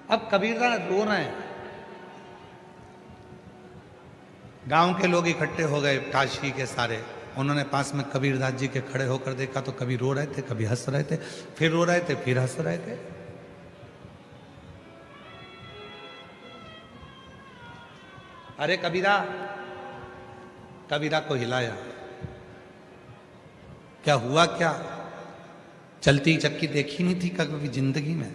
अब कबीरदास रो रहे हैं। गांव के लोग इकट्ठे हो गए, काशी के सारे। उन्होंने पास में कबीरदास जी के खड़े होकर देखा तो कभी रो रहे थे, कभी हंस रहे थे, फिर रो रहे थे, फिर हंस रहे थे। अरे कबीरा, कबीरा को हिलाया। क्या हुआ क्या? चलती चक्की देखी नहीं थी कभी जिंदगी में?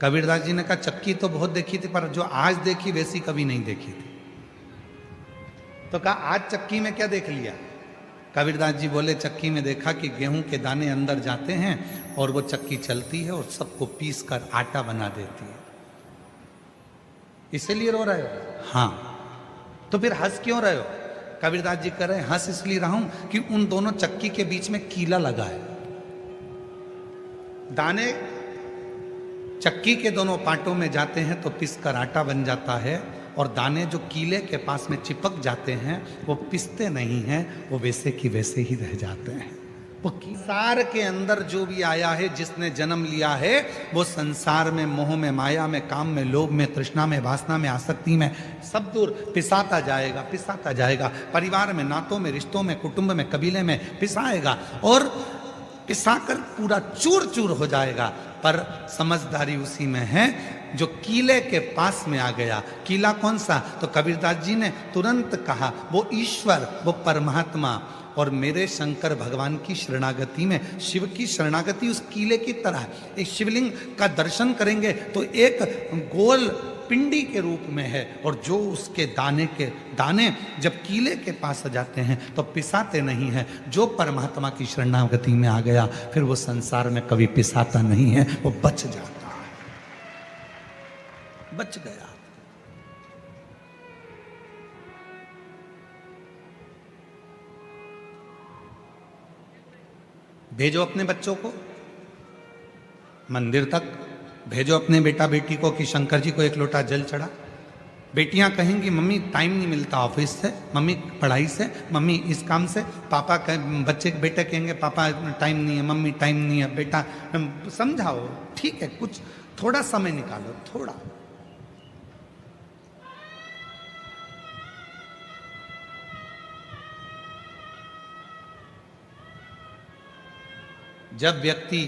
कबीरदास जी ने कहा चक्की तो बहुत देखी थी, पर जो आज देखी वैसी कभी नहीं देखी थी। तो कहा आज चक्की में क्या देख लिया? कबीरदास जी बोले चक्की में देखा कि गेहूं के दाने अंदर जाते हैं और वो चक्की चलती है और सबको पीस कर आटा बना देती है। इसीलिए रो रहे हो? हाँ। तो फिर हंस क्यों रहे हो? कबीरदास जी कह रहे हैं हंस इसलिए रहा हूं कि उन दोनों चक्की के बीच में कीला लगा है। दाने चक्की के दोनों पार्टों में जाते हैं तो पिस कर आटा बन जाता है, और दाने जो कीले के पास में चिपक जाते हैं वो पिसते नहीं हैं, वो वैसे की वैसे ही रह जाते हैं। वो संसार के अंदर जो भी आया है, जिसने जन्म लिया है, वो संसार में, मोह में, माया में, काम में, लोभ में, तृष्णा में, वासना में, आसक्ति में सब दूर पिसाता जाएगा, पिसाता जाएगा। परिवार में, नातों में, रिश्तों में, कुटुंब में, कबीले में पिसाएगा और पिसाकर पूरा चूर चूर हो जाएगा। पर समझदारी उसी में है जो कीले के पास में आ गया। कीला कौन सा? तो कबीरदास जी ने तुरंत कहा वो ईश्वर, वो परमात्मा। और मेरे शंकर भगवान की शरणागति में, शिव की शरणागति उस कीले की तरह है। एक शिवलिंग का दर्शन करेंगे तो एक गोल पिंडी के रूप में है, और जो उसके दाने जब कीले के पास आ जाते हैं तो पिसाते नहीं हैं। जो परमात्मा की शरणागति में आ गया फिर वो संसार में कभी पिसाता नहीं है, वो बच जाता है। बच गया। भेजो अपने बच्चों को मंदिर तक, भेजो अपने बेटा बेटी को कि शंकर जी को एक लोटा जल चढ़ा। बेटियां कहेंगी मम्मी टाइम नहीं मिलता ऑफिस से, मम्मी पढ़ाई से, मम्मी इस काम से। पापा बेटे कहेंगे पापा टाइम नहीं है, मम्मी टाइम नहीं है। बेटा समझाओ, ठीक है, कुछ थोड़ा समय निकालो, थोड़ा। जब व्यक्ति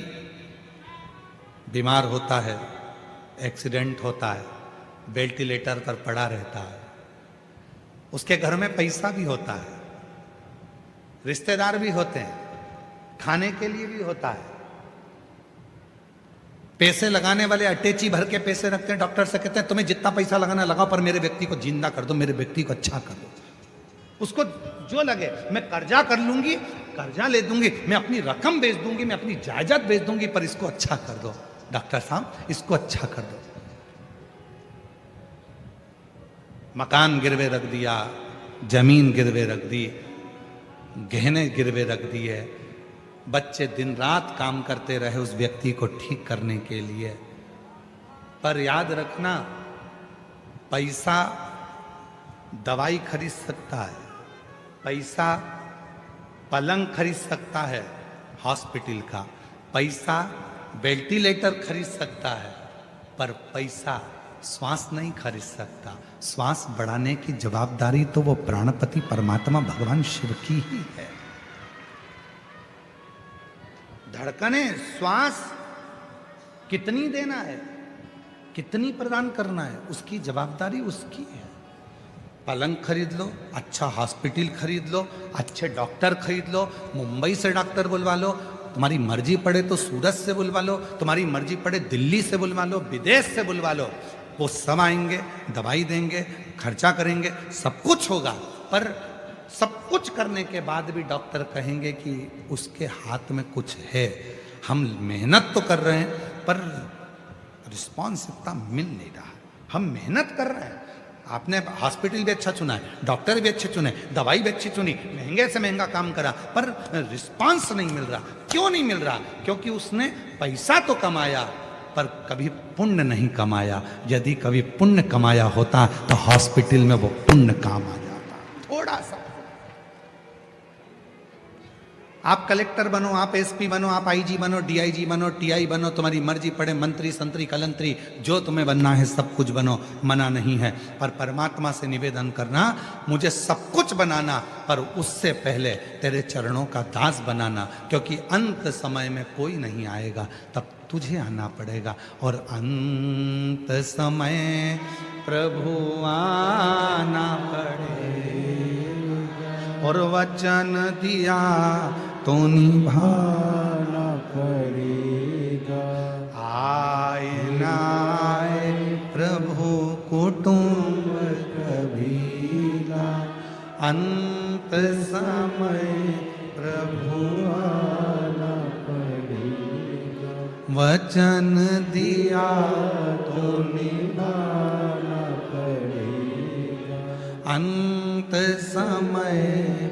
बीमार होता है, एक्सीडेंट होता है, वेंटिलेटर पर पड़ा रहता है, उसके घर में पैसा भी होता है, रिश्तेदार भी होते हैं, खाने के लिए भी होता है। पैसे लगाने वाले अटैची भर के पैसे रखते हैं, डॉक्टर से कहते हैं तुम्हें जितना पैसा लगाना लगाओ, पर मेरे व्यक्ति को जिंदा कर दो, मेरे व्यक्ति को अच्छा कर दो। उसको जो लगे, मैं कर्जा कर लूंगी, कर्जा ले दूंगी, मैं अपनी रकम बेच दूंगी, मैं अपनी जायदाद बेच दूंगी, पर इसको अच्छा कर दो डॉक्टर साहब, इसको अच्छा कर दो। मकान गिरवे रख दिया, जमीन गिरवे रख दी, गहने गिरवे रख दिए, बच्चे दिन रात काम करते रहे उस व्यक्ति को ठीक करने के लिए। पर याद रखना, पैसा दवाई खरीद सकता है, पैसा पलंग खरीद सकता है हॉस्पिटल का, पैसा वेंटिलेटर खरीद सकता है, पर पैसा श्वास नहीं खरीद सकता। श्वास बढ़ाने की जवाबदारी तो वो प्राणपति परमात्मा भगवान शिव की ही है। धड़कने, श्वास कितनी देना है, कितनी प्रदान करना है, उसकी जवाबदारी उसकी है। पलंग खरीद लो, अच्छा हॉस्पिटल खरीद लो, अच्छे डॉक्टर खरीद लो, मुंबई से डॉक्टर बुलवा लो, तुम्हारी मर्जी पड़े तो सूरत से बुलवा लो, तुम्हारी मर्जी पड़े दिल्ली से बुलवा लो, विदेश से बुलवा लो, वो सब आएंगे, दवाई देंगे, खर्चा करेंगे, सब कुछ होगा। पर सब कुछ करने के बाद भी डॉक्टर कहेंगे कि उसके हाथ में कुछ है। हम मेहनत तो कर रहे हैं पर रिस्पॉन्स इतना मिल नहीं रहा। हम मेहनत कर रहे हैं, आपने हॉस्पिटल भी अच्छा चुना है, डॉक्टर भी अच्छे चुने, दवाई भी अच्छी चुनी, महंगे से महंगा काम करा, पर रिस्पांस नहीं मिल रहा। क्यों नहीं मिल रहा? क्योंकि उसने पैसा तो कमाया पर कभी पुण्य नहीं कमाया। यदि कभी पुण्य कमाया होता तो हॉस्पिटल में वो पुण्य काम आ जाता। थोड़ा सा आप कलेक्टर बनो, आप एसपी बनो, आप आईजी बनो, डीआईजी बनो, टीआई बनो, तुम्हारी मर्जी पड़े, मंत्री संतरी कलंतरी, जो तुम्हें बनना है सब कुछ बनो, मना नहीं है। पर परमात्मा से निवेदन करना, मुझे सब कुछ बनाना, पर उससे पहले तेरे चरणों का दास बनाना, क्योंकि अंत समय में कोई नहीं आएगा, तब तुझे आना पड़ेगा। और अंत समय प्रभु आना पड़ेगा, और वचन दिया तो निभाना पड़ेगा। आए ना आए प्रभु कुटुंब कबीला, अंत समय प्रभु आना पड़ेगा, वचन दिया तो निभाना पड़ेगा, अंत समय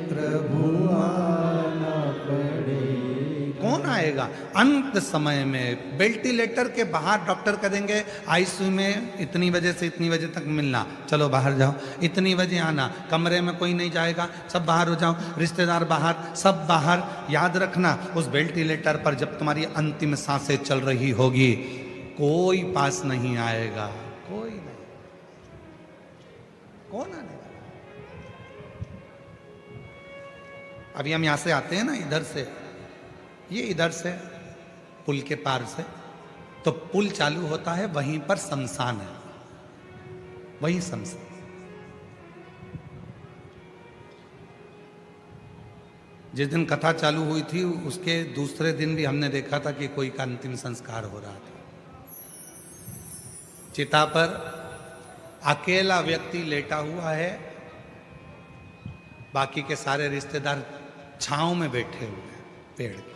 प्रभु आना पड़ेगा। कौन आएगा अंत समय में? वेंटिलेटर के बाहर डॉक्टर कहेंगे आईसीयू में इतनी बजे से इतनी बजे तक मिलना, चलो बाहर जाओ, इतनी बजे आना, कमरे में कोई नहीं जाएगा, सब बाहर हो जाओ, रिश्तेदार बाहर, सब बाहर। याद रखना, उस वेंटिलेटर पर जब तुम्हारी अंतिम सांसें चल रही होगी, कोई पास नहीं आएगा, कोई नहीं। कौन आने? अभी हम यहां से आते हैं ना, इधर से, ये इधर से पुल के पार से, तो पुल चालू होता है, वहीं पर शमशान है, वही शमशान। जिस दिन कथा चालू हुई थी उसके दूसरे दिन भी हमने देखा था कि कोई का अंतिम संस्कार हो रहा था। चिता पर अकेला व्यक्ति लेटा हुआ है, बाकी के सारे रिश्तेदार छांव में बैठे हुए हैं, पेड़ के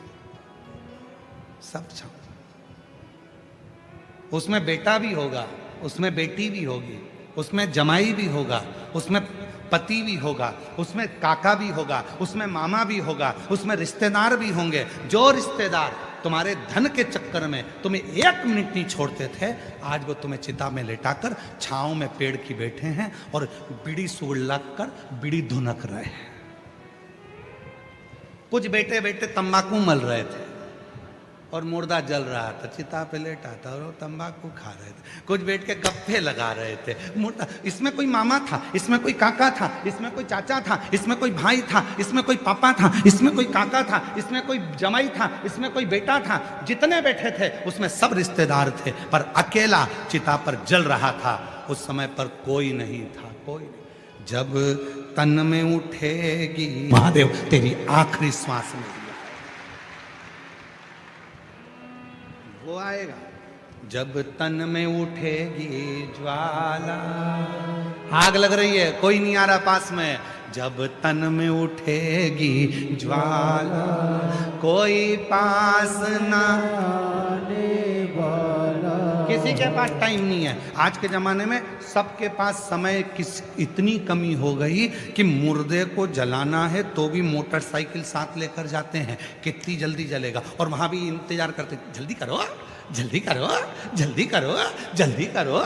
सब छांव। उसमें बेटा भी होगा, उसमें बेटी भी होगी, उसमें जमाई भी होगा, उसमें पति भी होगा, उसमें काका भी होगा, उसमें मामा भी होगा, उसमें रिश्तेदार भी होंगे। जो रिश्तेदार तुम्हारे धन के चक्कर में तुम्हें एक मिनट नहीं छोड़ते थे, आज वो तुम्हें चिता में लेटाकर छांव में पेड़ की बैठे हैं और बीड़ी सुलग कर बीड़ी धुनक रहे हैं। कुछ बेटे बेटे तंबाकू मल रहे थे और मुर्दा जल रहा था, चिता पे लेटा था और तंबाकू खा रहे थे। कुछ बैठ के गप्पे लगा रहे थे, मुर्दा, इसमें कोई मामा था, इसमें कोई काका था, इसमें कोई चाचा था, इसमें कोई भाई था, इसमें कोई पापा था, इसमें कोई काका था, इसमें कोई जमाई था, इसमें कोई बेटा था। जितने बैठे थे उसमें सब रिश्तेदार थे, पर अकेला चिता पर जल रहा था। उस समय पर कोई नहीं था, कोई नहीं। जब तन में उठेगी महादेव तेरी आखिरी श्वास में, वो आएगा। जब तन में उठेगी ज्वाला, आग लग रही है, कोई नहीं आ रहा पास में। जब तन में उठेगी ज्वाला, कोई पास ना आने वाला। किसी के पास टाइम नहीं है। आज के जमाने में सबके पास समय इतनी कमी हो गई कि मुर्दे को जलाना है तो भी मोटरसाइकिल साथ लेकर जाते हैं, कितनी जल्दी जलेगा, और वहां भी इंतजार करते, जल्दी करो जल्दी करो जल्दी करो जल्दी करो।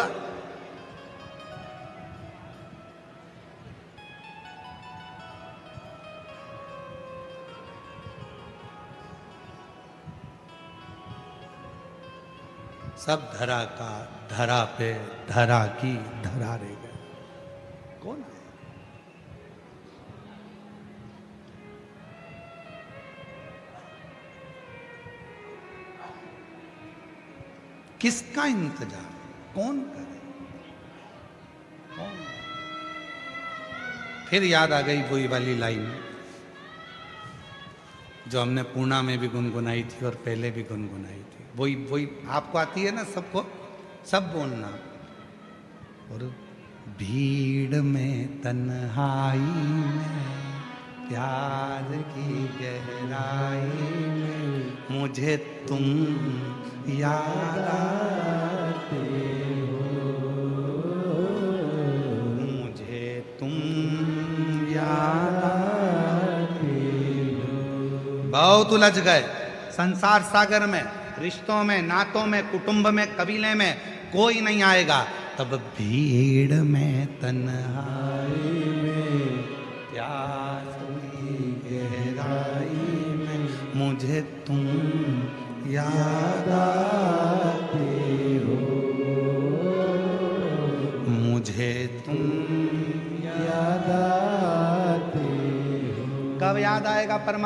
सब धरा का धरा पे, धरा की धरा रह गए। कौन है? किसका इंतजार? कौन करे? कौन? फिर याद आ गई वही वाली लाइन जो हमने पूर्णा में भी गुनगुनाई थी और पहले भी गुनगुनाई थी। वही वही आपको आती है ना, सबको सब बोलना। और भीड़ में तन्हाई में, प्यार की गहराई में, मुझे तुम याद आते हो, मुझे तुम याद आते हो। बहुत उलझ गए संसार सागर में, रिश्तों में, नातों में, कुटुंब में, कबीले में कोई नहीं आएगा। तब भीड़ में तन्हाई में, प्यास की गहराई में, मुझे तुम याद आते हो, मुझे तुम याद आते हो। कब याद आएगा परमात्मा?